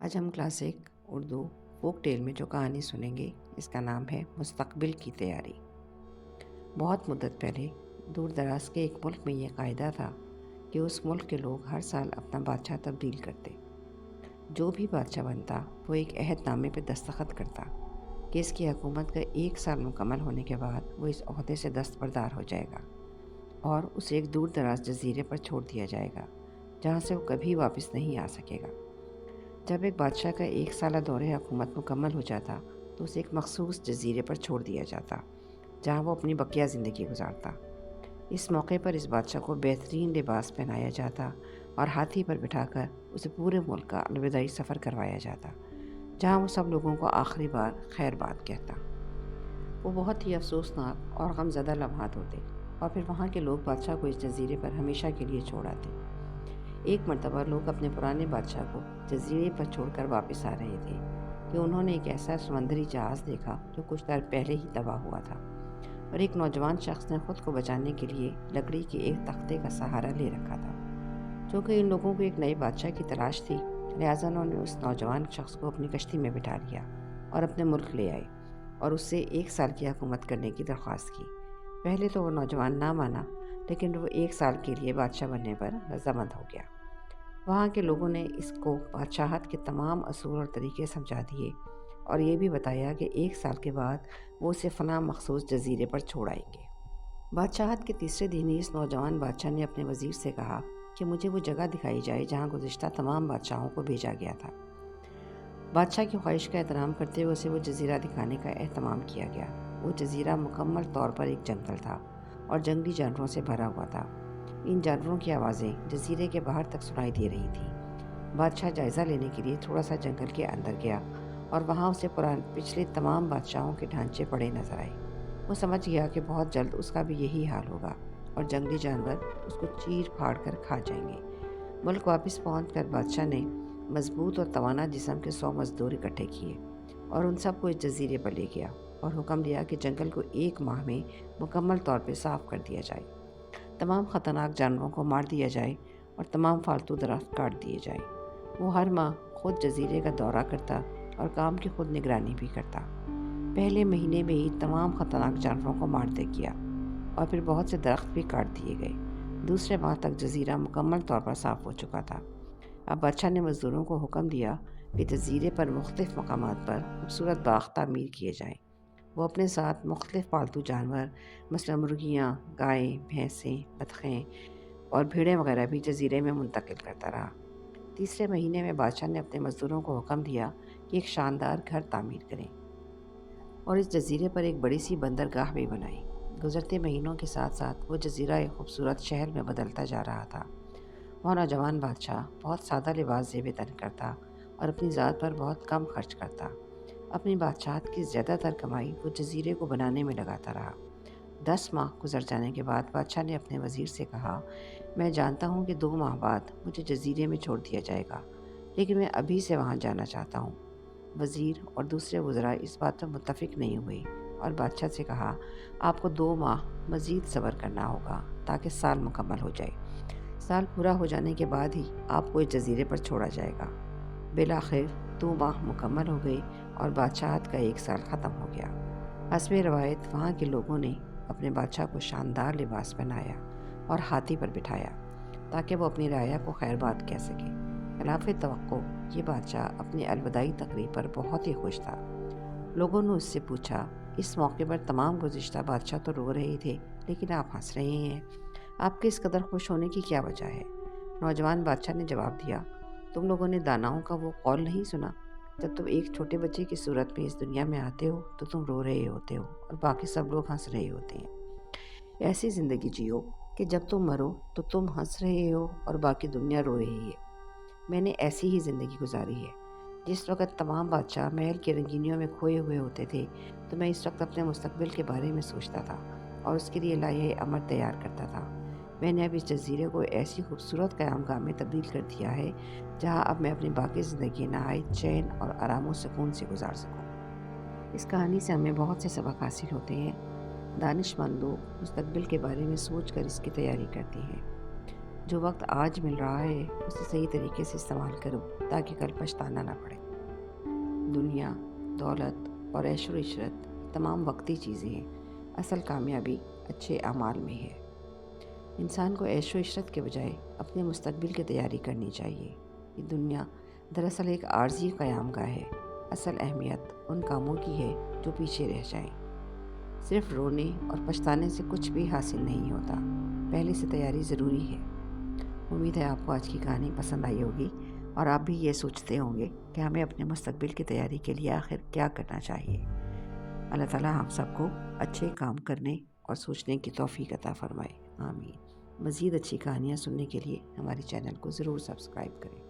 آج ہم classic Urdu folk tell میں جو کہانی سنیں گے اس کا نام ہے مستقبل کی تیاری۔ بہت مدت پہلے دور دراز کے ایک ملک میں یہ قاعدہ تھا کہ اس ملک کے لوگ ہر سال اپنا بادشاہ تبدیل کرتے۔ جو بھی بادشاہ بنتا وہ ایک عہد نامے پہ دستخط کرتا کہ اس کی حکومت کا 1 سال مکمل ہونے کے بعد وہ اس عہدے سے دستبردار ہو جائے گا اور اسے ایک دور دراز جزیرے پر چھوڑ دیا جائے گا جہاں سے وہ کبھی واپس نہیں آ سکے گا۔ جب ایک بادشاہ کا 1 سالہ دور حکومت مکمل ہو جاتا تو اسے ایک مخصوص جزیرے پر چھوڑ دیا جاتا جہاں وہ اپنی بقیہ زندگی گزارتا۔ اس موقع پر اس بادشاہ کو بہترین لباس پہنایا جاتا اور ہاتھی پر بٹھا کر اسے پورے ملک کا الوداعی سفر کروایا جاتا جہاں وہ سب لوگوں کو آخری بار خیر باد کہتا۔ وہ بہت ہی افسوسناک اور غمزدہ لمحات ہوتے اور پھر وہاں کے لوگ بادشاہ کو اس جزیرے پر ہمیشہ کے لیے چھوڑ آتے۔ ایک مرتبہ لوگ اپنے پرانے بادشاہ کو جزیرے پر چھوڑ کر واپس آ رہے تھے کہ انہوں نے ایک ایسا سمندری جہاز دیکھا جو کچھ دیر پہلے ہی تباہ ہوا تھا، اور ایک نوجوان شخص نے خود کو بچانے کے لیے لکڑی کے ایک تختے کا سہارا لے رکھا تھا۔ چونکہ ان لوگوں کو ایک نئے بادشاہ کی تلاش تھی، لہٰذا انہوں نے اس نوجوان شخص کو اپنی کشتی میں بٹھا لیا اور اپنے ملک لے آئے اور اس سے 1 سال کی حکومت کرنے کی درخواست کی۔ پہلے تو وہ نوجوان نہ مانا، لیکن وہ 1 سال کے لیے بادشاہ بننے پر رضامند ہو گیا۔ وہاں کے لوگوں نے اس کو بادشاہت کے تمام اصول اور طریقے سمجھا دیے اور یہ بھی بتایا کہ 1 سال کے بعد وہ اسے فلاں مخصوص جزیرے پر چھوڑ آئیں گے۔ بادشاہت کے تیسرے دن ہی اس نوجوان بادشاہ نے اپنے وزیر سے کہا کہ مجھے وہ جگہ دکھائی جائے جہاں گزشتہ تمام بادشاہوں کو بھیجا گیا تھا۔ بادشاہ کی خواہش کا احترام کرتے ہوئے اسے وہ جزیرہ دکھانے کا اہتمام کیا گیا۔ وہ جزیرہ مکمل طور پر ایک جنگل تھا اور جنگلی جانوروں سے بھرا ہوا تھا۔ ان جانوروں کی آوازیں جزیرے کے باہر تک سنائی دے رہی تھیں۔ بادشاہ جائزہ لینے کے لیے تھوڑا سا جنگل کے اندر گیا اور وہاں اسے پچھلے تمام بادشاہوں کے ڈھانچے پڑے نظر آئے۔ وہ سمجھ گیا کہ بہت جلد اس کا بھی یہی حال ہوگا اور جنگلی جانور اس کو چیر پھاڑ کر کھا جائیں گے۔ ملک واپس پہنچ کر بادشاہ نے مضبوط اور توانا جسم کے 100 مزدور اکٹھے کیے اور ان سب کو اس جزیرے پر لے گیا اور حکم دیا کہ جنگل کو 1 ماہ میں مکمل طور پہ صاف کر دیا جائے، تمام خطرناک جانوروں کو مار دیا جائے اور تمام فالتو درخت کاٹ دیے جائیں۔ وہ ہر ماہ خود جزیرے کا دورہ کرتا اور کام کی خود نگرانی بھی کرتا۔ پہلے مہینے میں ہی تمام خطرناک جانوروں کو مار دے گیا اور پھر بہت سے درخت بھی کاٹ دیے گئے۔ دوسرے ماہ تک جزیرہ مکمل طور پر صاف ہو چکا تھا۔ اب بادشاہ نے مزدوروں کو حکم دیا کہ جزیرے پر مختلف مقامات پر خوبصورت باغ تعمیر کیے جائیں۔ وہ اپنے ساتھ مختلف پالتو جانور مثلا مرغیاں، گائیں، بھینسیں، بطخیں اور بھیڑیں وغیرہ بھی جزیرے میں منتقل کرتا رہا۔ تیسرے مہینے میں بادشاہ نے اپنے مزدوروں کو حکم دیا کہ ایک شاندار گھر تعمیر کریں اور اس جزیرے پر ایک بڑی سی بندرگاہ بھی بنائی۔ گزرتے مہینوں کے ساتھ ساتھ وہ جزیرہ ایک خوبصورت شہر میں بدلتا جا رہا تھا۔ وہ نوجوان بادشاہ بہت سادہ لباس زیب تن کرتا اور اپنی ذات پر بہت کم خرچ کرتا۔ اپنی بادشاہت کی زیادہ تر کمائی وہ جزیرے کو بنانے میں لگاتا رہا۔ 10 ماہ گزر جانے کے بعد بادشاہ نے اپنے وزیر سے کہا، میں جانتا ہوں کہ 2 ماہ بعد مجھے جزیرے میں چھوڑ دیا جائے گا، لیکن میں ابھی سے وہاں جانا چاہتا ہوں۔ وزیر اور دوسرے وزراء اس بات پر متفق نہیں ہوئے اور بادشاہ سے کہا، آپ کو 2 ماہ مزید صبر کرنا ہوگا تاکہ سال مکمل ہو جائے۔ سال پورا ہو جانے کے بعد ہی آپ کو اس جزیرے پر چھوڑا جائے گا۔ بالآخر 2 ماہ مکمل ہو گئے اور بادشاہت کا 1 سال ختم ہو گیا۔ حسب روایت وہاں کے لوگوں نے اپنے بادشاہ کو شاندار لباس پہنایا اور ہاتھی پر بٹھایا تاکہ وہ اپنی رعایا کو خیر باد کہہ سکے۔ خلاف توقع یہ بادشاہ اپنی الوداعی تقریب پر بہت ہی خوش تھا۔ لوگوں نے اس سے پوچھا، اس موقع پر تمام گزشتہ بادشاہ تو رو رہے تھے لیکن آپ ہنس رہے ہیں، آپ کے اس قدر خوش ہونے کی کیا وجہ ہے؟ نوجوان بادشاہ نے جواب دیا، تم لوگوں نے داناؤں کا وہ قول نہیں سنا، جب تم ایک چھوٹے بچے کی صورت میں اس دنیا میں آتے ہو تو تم رو رہے ہوتے ہو اور باقی سب لوگ ہنس رہے ہوتے ہیں۔ ایسی زندگی جیو کہ جب تم مرو تو تم ہنس رہے ہو اور باقی دنیا رو رہی ہے۔ میں نے ایسی ہی زندگی گزاری ہے۔ جس وقت تمام بادشاہ محل کی رنگینیوں میں کھوئے ہوئے ہوتے تھے تو میں اس وقت اپنے مستقبل کے بارے میں سوچتا تھا اور اس کے لیے لائحہ عمل تیار کرتا تھا۔ میں نے اب اس جزیرے کو ایسی خوبصورت قیام گاہ میں تبدیل کر دیا ہے جہاں اب میں اپنی باقی زندگی نہایت چین اور آرام و سکون سے گزار سکوں۔ اس کہانی سے ہمیں بہت سے سبق حاصل ہوتے ہیں۔ دانش مند لوگ مستقبل کے بارے میں سوچ کر اس کی تیاری کرتے ہیں۔ جو وقت آج مل رہا ہے اسے صحیح طریقے سے استعمال کرو تاکہ کل پچھتانا نہ پڑے۔ دنیا، دولت اور عیش و عشرت تمام وقتی چیزیں ہیں، اصل کامیابی اچھے اعمال میں ہے۔ انسان کو عیش و عشرت کے بجائے اپنے مستقبل کی تیاری کرنی چاہیے۔ یہ دنیا دراصل ایک عارضی قیام گاہ ہے، اصل اہمیت ان کاموں کی ہے جو پیچھے رہ جائیں۔ صرف رونے اور پچھتانے سے کچھ بھی حاصل نہیں ہوتا، پہلے سے تیاری ضروری ہے۔ امید ہے آپ کو آج کی کہانی پسند آئی ہوگی اور آپ بھی یہ سوچتے ہوں گے کہ ہمیں اپنے مستقبل کی تیاری کے لیے آخر کیا کرنا چاہیے۔ اللہ تعالیٰ ہم سب کو اچھے کام کرنے اور سوچنے کی توفیق عطا فرمائے، آمین۔ مزید اچھی کہانیاں سننے کے لیے ہمارے چینل کو ضرور سبسکرائب کریں۔